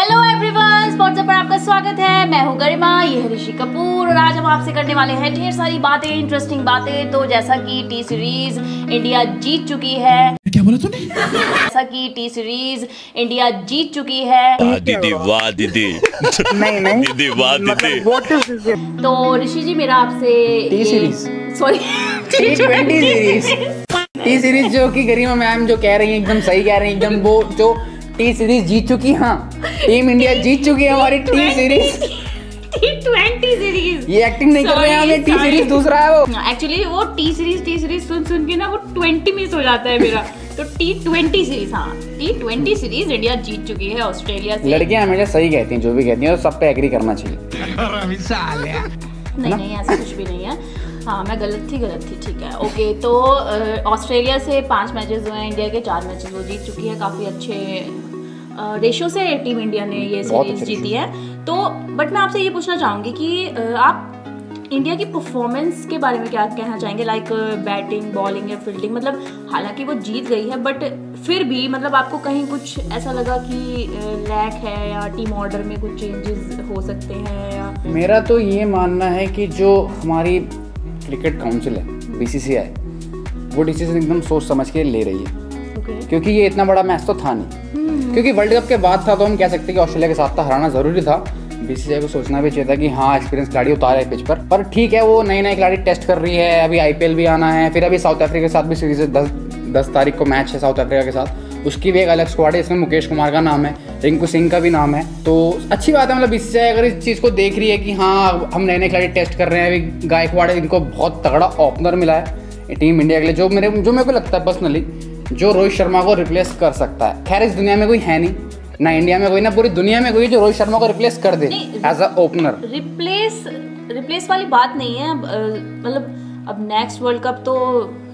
Hello everyone, spots पर आपका स्वागत है। मैं हूँ गरिमा, ये है ऋषि कपूर और आज हम आपसे करने वाले हैं ढेर सारी बातें, इंटरेस्टिंग बातें। तो जैसा कि टी सीरीज इंडिया जीत चुकी है, क्या बोला तूने? जैसा कि टी सीरीज इंडिया जीत चुकी है। दीदी वाह दीदी। नहीं दीदी वाह दीदी। तो ऋषि जी, मेरा आपसे T series, sorry T20 series, T series जो कि गरिमा मैम जो कह रही है एकदम सही कह रही है, एकदम वो जो टी सीरीज जीत चुकी। हाँ, टीम इंडिया जीत चुकी है हमारी टी सीरीज। T20 सीरीज, ये एक्टिंग नहीं कर रहे हैं, हमें टी सीरीज दूसरा है वो। एक्चुअली वो टी सीरीज सुन के ना वो 20 मिस हो जाता है मेरा। तो T20 सीरीज, हाँ T20 सीरीज इंडिया जीत चुकी है ऑस्ट्रेलिया से। लड़कियां हमेशा सही कहती हैं, जो भी कहती हैं तो सब पे एग्री करना चाहिए। नहीं ऐसा कुछ भी नहीं है। हाँ, मैं गलत थी, ठीक है, ओके। तो ऑस्ट्रेलिया से 5 मैचेस हुए हैं, इंडिया के 4 मैचेस वो जीत चुकी है। काफ़ी अच्छे रेशो से टीम इंडिया ने ये सीरीज जीती है। तो बट मैं आपसे ये पूछना चाहूँगी कि आप इंडिया की परफॉर्मेंस के बारे में क्या कहना चाहेंगे? लाइक बैटिंग, बॉलिंग या फील्डिंग, मतलब हालांकि वो जीत गई है बट फिर भी मतलब आपको कहीं कुछ ऐसा लगा कि लैक है या टीम ऑर्डर में कुछ चेंजेस हो सकते हैं? या मेरा तो ये मानना है कि जो हमारी क्रिकेट काउंसिल है, BCCI, वो डिसीजन एकदम सोच समझ के ले रही है। क्योंकि ये इतना बड़ा मैच तो था नहीं, क्योंकि वर्ल्ड कप के बाद था तो हम कह सकते हैं कि ऑस्ट्रेलिया के साथ तो हराना जरूरी था। BCCI को सोचना भी चाहिए था कि हाँ, एक्सपीरियंस खिलाड़ी उतारे पिच पर ठीक है, वो नए खिलाड़ी टेस्ट कर रही है। अभी IPL भी आना है, फिर अभी साउथ अफ्रीका के साथ भी सीरीज है, 10 तारीख को मैच है साउथ अफ्रीका के साथ, उसकी भी एक अलग स्क्वाड है, इसमें मुकेश कुमार का नाम है, रिंकू सिंह का भी नाम है। तो अच्छी बात है, मतलब BCCI अगर इस चीज़ को देख रही है कि हाँ, हम नए खिलाड़ी टेस्ट कर रहे हैं। अभी गायकवाड़ है, इनको बहुत तगड़ा ओपनर मिला है टीम इंडिया के लिए, जो मेरे को लगता है पर्सनली जो रोहित शर्मा को रिप्लेस कर सकता है। खैर इस दुनिया में कोई है नहीं, ना इंडिया में कोई, ना पूरी दुनिया में कोई जो रोहित शर्मा को रिप्लेस कर दे एज अ ओपनर। रिप्लेस वाली बात नहीं है। मतलब अब नेक्स्ट वर्ल्ड कप तो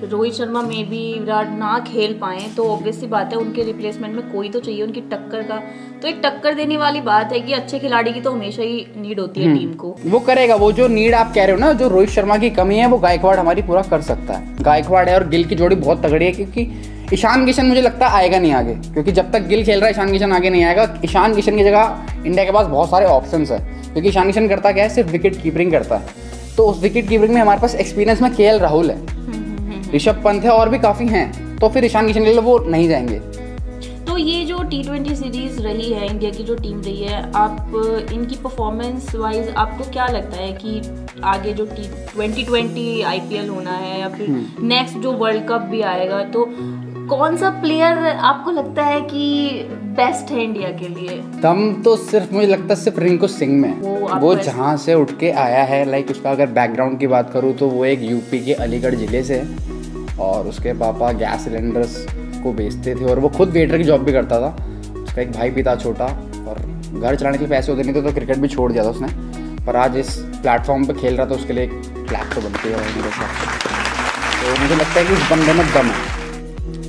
रोहित शर्मा में भी विराट ना खेल पाए तो ऑब्वियस सी बात है उनके रिप्लेसमेंट में कोई तो चाहिए उनकी टक्कर का। तो एक टक्कर देने वाली बात है कि अच्छे खिलाड़ी की तो हमेशा ही नीड होती है टीम को। वो करेगा, वो जो नीड आप कह रहे हो ना, जो रोहित शर्मा की कमी है वो गायकवाड़ हमारी पूरा कर सकता है। गायकवाड़ है और गिल की जोड़ी बहुत तगड़ी है, क्योंकि ईशान किशन मुझे लगता है आएगा नहीं आगे, क्योंकि जब तक गिल खेल रहा है ईशान किशन आगे नहीं आएगा। ईशान किशन की जगह इंडिया के पास बहुत सारे ऑप्शंस है, क्योंकि ईशान किशन करता क्या है, सिर्फ विकेट कीपिंग करता है। तो उस विकेट कीपिंग में हमारे पास एक्सपीरियंस में KL राहुल है, ऋषभ पंत है और भी काफ़ी हैं। तो फिर ईशान किशन के लिए वो नहीं जाएंगे। तो ये जो T20 सीरीज रही है, इंडिया की जो टीम रही है, आप इनकी परफॉर्मेंस वाइज आपको क्या लगता है कि आगे जो 2020 IPL होना है या फिर नेक्स्ट जो वर्ल्ड कप भी आएगा, तो कौन सा प्लेयर आपको लगता है कि बेस्ट है इंडिया के लिए? दम तो सिर्फ मुझे लगता है सिर्फ रिंकू सिंह में। वो जहाँ से उठ के आया है, लाइक उसका अगर बैकग्राउंड की बात करूँ तो वो एक यूपी के अलीगढ़ ज़िले से है और उसके पापा गैस सिलेंडर्स को बेचते थे और वो खुद वेटर की जॉब भी करता था। उसका एक भाई भी था छोटा और घर चलाने के लिए पैसे होते नहीं थे, तो क्रिकेट भी छोड़ दिया था उसने। पर आज इस प्लेटफॉर्म पर खेल रहा था, उसके लिए एक फ्लैग तो बनती है मेरे हिसाब से। तो मुझे लगता है कि इस बंदे में दम है।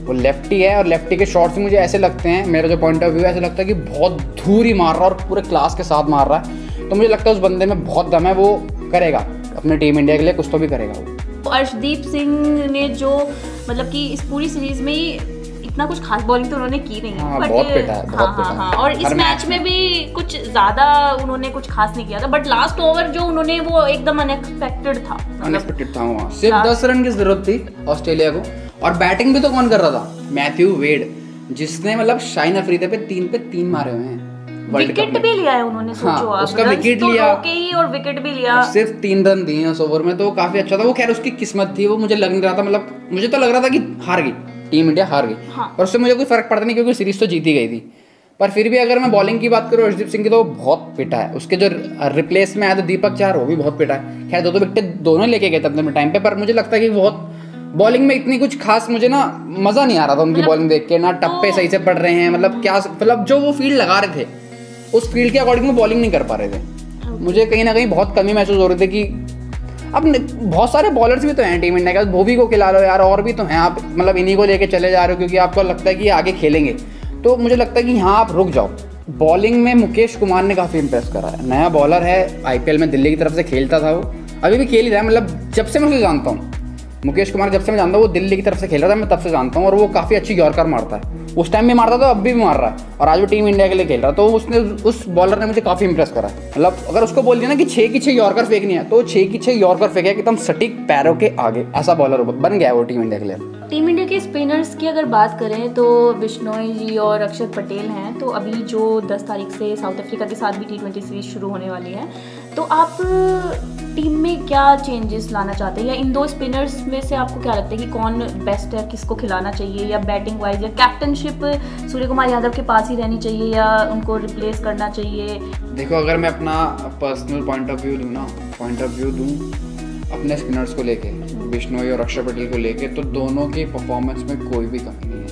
वो लेफ्टी है और लेफ्टी के शॉट्स मुझे ऐसे लगते हैं, मेरा जो पॉइंट ऑफ व्यू है, ऐसे लगता है कि बहुत धूरी मार रहा है और पूरे क्लास के साथ मार रहा है। तो मुझे लगता है उस बंदे में बहुत दम है, वो करेगा अपने टीम इंडिया के लिए कुछ तो भी करेगा वो। अर्शदीप सिंह ने जो मतलब कि इस पूरी सीरीज में इतना कुछ खास बॉलिंग तो उन्होंने की नहीं है। हाँ, बहुत पिटा है, बहुत पिटा है। और इस मैच में भी कुछ ज्यादा उन्होंने कुछ खास नहीं किया था, बट लास्ट ओवर जो उन्होंने वो एकदम अनएक्सपेक्टेड था वहाँ सिर्फ 10 रन की जरूरत थी ऑस्ट्रेलिया को। और बैटिंग भी तो कौन कर रहा था? मैथ्यू वेड, जिसने मतलब शाइन अफरीदी पे 3 मारे हुए हैं। विकेट भी लिया है उन्होंने, सोचो आप। उसका विकेट लिया और विकेट भी लिया, सिर्फ 3 रन दिए उस ओवर में, तो काफी अच्छा था वो। खैर उसकी किस्मत थी, वो मुझे लग नहीं रहा था, मतलब मुझे तो लग रहा था कि हार गई टीम इंडिया, हार गई। और उससे मुझे कोई फर्क पड़ता नहीं, क्योंकि सीरीज तो जीती गई थी। पर फिर भी अगर मैं बॉलिंग की बात करूँ अर्शदीप सिंह की, तो बहुत पिटा है। उसके जो रिप्लेस में आया था दीपक चाहर, वो भी बहुत पिटा है। खैर 2 विकेट दोनों लेके गए थे अपने टाइम पे, पर मुझे लगता है कि बहुत बॉलिंग में इतनी कुछ खास मुझे ना मजा नहीं आ रहा था उनकी बॉलिंग देख के। ना टप्पे सही से पड़ रहे हैं, मतलब क्या, मतलब जो वो फील्ड लगा रहे थे उस फील्ड के अकॉर्डिंग वो बॉलिंग नहीं कर पा रहे थे। मुझे कहीं ना कहीं बहुत कमी महसूस हो रही थी कि अब बहुत सारे बॉलर्स भी तो हैं टीम इंडिया के, भोवी को खिला लो यार, और भी तो हैं, आप मतलब इन्हीं को लेके चले जा रहे हो क्योंकि आपको लगता है कि आगे खेलेंगे। तो मुझे लगता है कि यहाँ आप रुक जाओ। बॉलिंग में मुकेश कुमार ने काफ़ी इंप्रेस करा है, नया बॉलर है, IPL में दिल्ली की तरफ से खेलता था वो, अभी भी खेल ही रहा है। मतलब जब से मैं उसे जानता हूँ, मुकेश कुमार जब से मैं जानता हूँ, वो दिल्ली की तरफ से खेल रहा था, मैं तब से जानता हूँ, और वो काफ़ी अच्छी यॉर्कर मारता है। उस टाइम भी मारता था, अब भी मार रहा है और आज वो टीम इंडिया के लिए खेल रहा है। तो उसने उस बॉलर ने मुझे काफ़ी इंप्रेस करा। मतलब अगर उसको बोल दिया ना कि 6 की 6 यॉर्कर फेंकनी है तो 6 की 6 यॉर्कर फेंके एकदम सटीक पैरों के आगे, ऐसा बॉलर बन गया वो टीम इंडिया के लिए। टीम इंडिया के स्पिनर्स की अगर बात करें तो बिश्नोई जी और अक्षर पटेल हैं। तो अभी जो 10 तारीख से साउथ अफ्रीका के साथ भी T20 सीरीज शुरू होने वाली है, तो आप टीम में क्या चेंजेस लाना चाहते हैं, या इन 2 स्पिनर्स में से आपको क्या लगता है कि कौन बेस्ट है, किसको खिलाना चाहिए, या बैटिंग वाइज या कैप्टनशिप सूर्य कुमार यादव के पास ही रहनी चाहिए या उनको रिप्लेस करना चाहिए? देखो, अगर मैं अपना पर्सनल पॉइंट ऑफ व्यू दूँ अपने स्पिनर्स को लेके, बिश्नोई और अक्षर पटेल को लेके, तो दोनों की परफॉर्मेंस में कोई भी कमी नहीं है।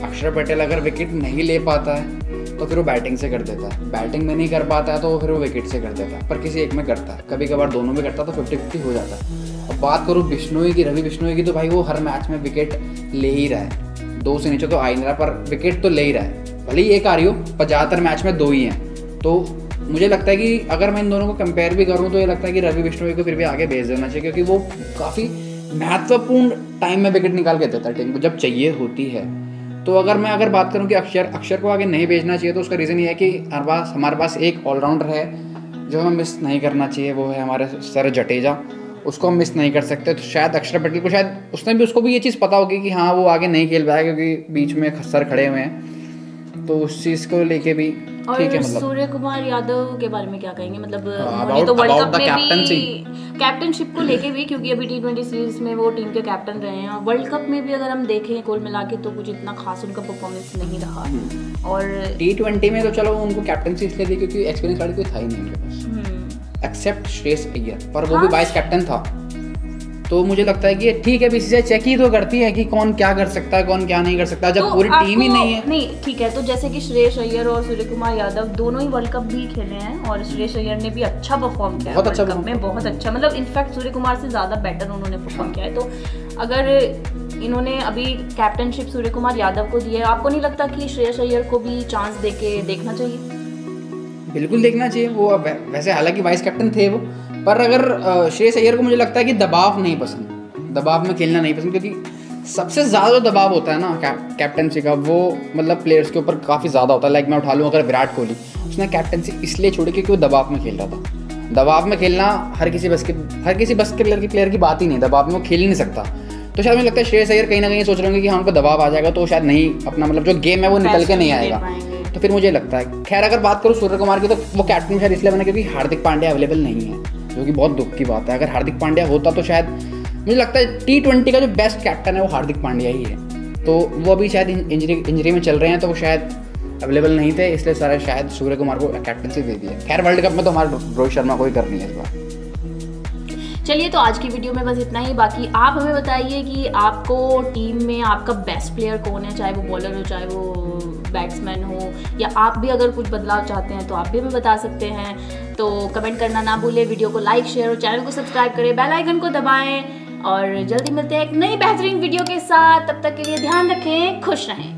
अक्षर पटेल अगर विकेट नहीं ले पाता है तो फिर वो बैटिंग से कर देता है, बैटिंग में नहीं कर पाता है तो फिर वो विकेट से कर देता है, पर किसी एक में करता है, कभी कभार दोनों में करता है तो 50-50 हो जाता है। अब बात करूँ बिश्नोई की, रवि बिश्नोई की, तो भाई वो हर मैच में विकेट ले ही रहा है, 2 से नीचे तो आ ही नहीं रहा, पर विकेट तो ले ही रहा है, भले ही एक आ रही हो, पर ज़्यादातर मैच में 2 ही हैं। तो मुझे लगता है कि अगर मैं इन दोनों को कंपेयर भी करूँ तो ये लगता है कि रवि बिश्नोई को फिर भी आगे भेज देना चाहिए, क्योंकि वो काफ़ी महत्वपूर्ण टाइम में विकेट निकाल के देता है टीम को जब चाहिए होती है। तो अगर बात करूँ कि अक्षर को आगे नहीं भेजना चाहिए, तो उसका रीज़न ये है कि हमारे पास एक ऑलराउंडर है जो हमें मिस नहीं करना चाहिए, वो है हमारे सर जडेजा, उसको हम मिस नहीं कर सकते। तो शायद अक्षर पटेल को, शायद उसको भी ये चीज़ पता होगी कि हाँ वो आगे नहीं खेल पाएगा क्योंकि बीच में सर खड़े हुए हैं, तो उस चीज़ को लेके भी ठीक है। मतलब सूर्य कुमार यादव के बारे में क्या कहेंगे, मतलब उन्होंने तो वर्ल्ड कप में भी कैप्टनशिप को लेके भी, क्योंकि अभी T20 सीरीज में वो टीम के कैप्टन रहे हैं, वर्ल्ड कप में भी अगर हम देखें कुल मिला के तो कुछ इतना खास उनका परफॉर्मेंस नहीं रहा। और T20 में तो चलो उनको कैप्टनसी इसलिए दी क्योंकि एक्सपीरियंस वाली कोई था ही नहीं उनके पास, एक्सेप्ट श्रेयस अय्यर, पर वो भी वाइस कैप्टन था। तो मुझे लगता है कि ठीक है, बीसीसीआई चेक ही तो करती है कि कौन क्या कर सकता है, कौन क्या नहीं कर सकता, जब पूरी टीम ही नहीं है। नहीं ठीक है, तो जैसे कि श्रेयस अय्यर और सूर्य कुमार यादव दोनों ही वर्ल्ड कप भी खेले हैं और श्रेयस अय्यर ने भी अच्छा परफॉर्म किया वर्ल्ड कप में, बहुत अच्छा, मतलब इनफैक्ट सूर्य कुमार से ज़्यादा बेटर उन्होंने परफॉर्म किया है। तो अगर इन्होंने अभी कैप्टनशिप सूर्य कुमार यादव को दी है, आपको नहीं लगता कि श्रेयस अय्यर को भी चांस देके देखना चाहिए? बिल्कुल देखना चाहिए। वो वैसे हालांकि वाइस कैप्टन थे वो, पर अगर श्रेयस अय्यर को मुझे लगता है कि दबाव नहीं पसंद, दबाव में खेलना नहीं पसंद, क्योंकि सबसे ज़्यादा जो दबाव होता है ना कैप्टनसी का, वो मतलब प्लेयर्स के ऊपर काफ़ी ज़्यादा होता है। लाइक मैं उठा लूँ अगर विराट कोहली, उसने कैप्टनसी इसलिए छोड़ी क्योंकि वो दबाव में खेल रहा था। दबाव में खेलना हर किसी बस के प्लेयर की बात ही नहीं, दबाव में वो खेल ही नहीं सकता। तो शायद मुझे लगता है श्रेयस अय्यर कहीं ना कहीं सोच रहे होंगे कि हाँ उनको दबाव आ जाएगा तो शायद नहीं अपना मतलब जो गेम है वो निकल के नहीं आएगा, तो फिर मुझे लगता है। खैर अगर बात करूँ सूर्य कुमार की, तो वो कैप्टन शायद इसलिए बना क्योंकि हार्दिक पांड्या अवेलेबल नहीं है, जो कि बहुत दुख की बात है। अगर हार्दिक पांड्या होता तो शायद मुझे लगता है T20 का जो बेस्ट कैप्टन है वो हार्दिक पांड्या ही है। तो वो अभी शायद इंजरी में चल रहे हैं, तो वो शायद अवेलेबल नहीं थे, इसलिए सारे शायद सूर्य कुमार को कैप्टनसी दे दी है। खैर वर्ल्ड कप में तो हमारा रोहित शर्मा को ही करनी है इस बार। चलिए, तो आज की वीडियो में बस इतना ही। बाकी आप हमें बताइए कि आपको टीम में आपका बेस्ट प्लेयर कौन है, चाहे वो बॉलर हो चाहे वो बैट्समैन हो, या आप भी अगर कुछ बदलाव चाहते हैं तो आप भी हमें बता सकते हैं। तो कमेंट करना ना भूलें, वीडियो को लाइक शेयर और चैनल को सब्सक्राइब करें, बेल आइकन को दबाएं और जल्दी मिलते हैं एक नई बेहतरीन वीडियो के साथ। तब तक के लिए ध्यान रखें, खुश रहें।